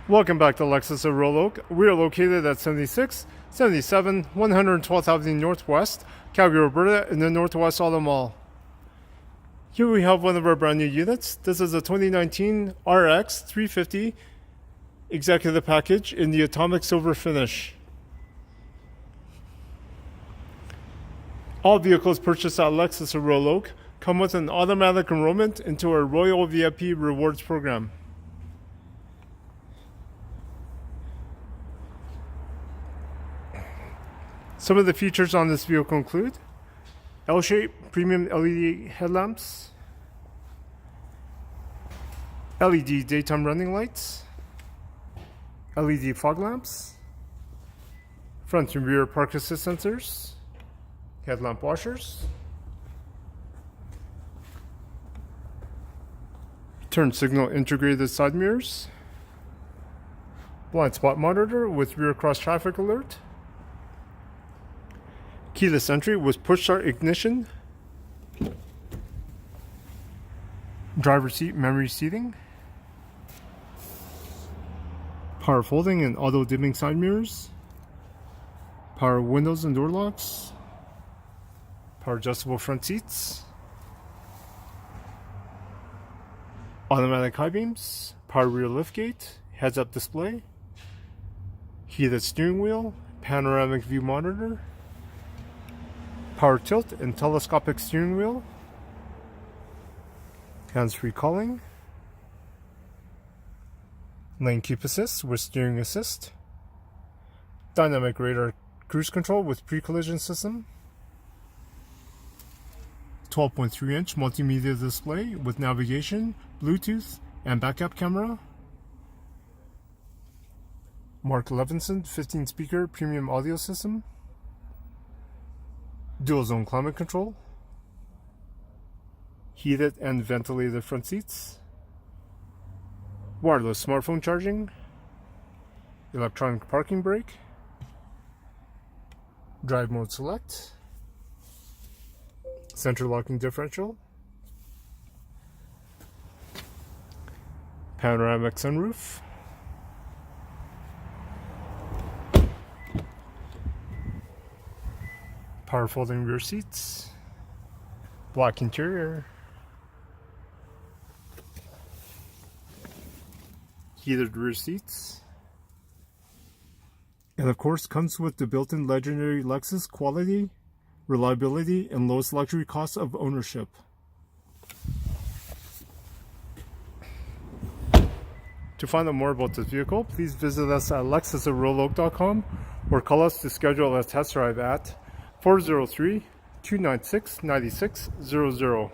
Welcome back to Lexus of Royal Oak. We are located at 7677 112th Avenue Northwest, Calgary, Alberta, in the Northwest Auto Mall. Here we have one of our brand new units. This is a 2019 RX350 Executive Package in the Atomic Silver finish. All vehicles purchased at Lexus of Royal Oak come with an automatic enrollment into our Royal VIP Rewards program. Some of the features on this vehicle include L-shaped premium LED headlamps, LED daytime running lights, LED fog lamps, front and rear park assist sensors, headlamp washers, turn signal integrated side mirrors, blind spot monitor with rear cross traffic alert, keyless entry with push start ignition, driver seat memory seating, power folding and auto dimming side mirrors, power windows and door locks, power adjustable front seats, automatic high beams, power rear liftgate, heads up display, heated steering wheel, panoramic view monitor, power tilt and telescopic steering wheel, hands-free calling, lane keep assist with steering assist, dynamic radar cruise control with pre-collision system, 12.3-inch multimedia display with navigation, Bluetooth, and backup camera, Mark Levinson 15-speaker premium audio system, dual zone climate control, heated and ventilated front seats, wireless smartphone charging, electronic parking brake, drive mode select, center locking differential, panoramic sunroof, power folding rear seats, black interior, heated rear seats, and of course comes with the built-in legendary Lexus quality, reliability, and lowest luxury cost of ownership. To find out more about this vehicle, please visit us at lexusofroyaloak.com or call us to schedule a test drive at 403-296-9600.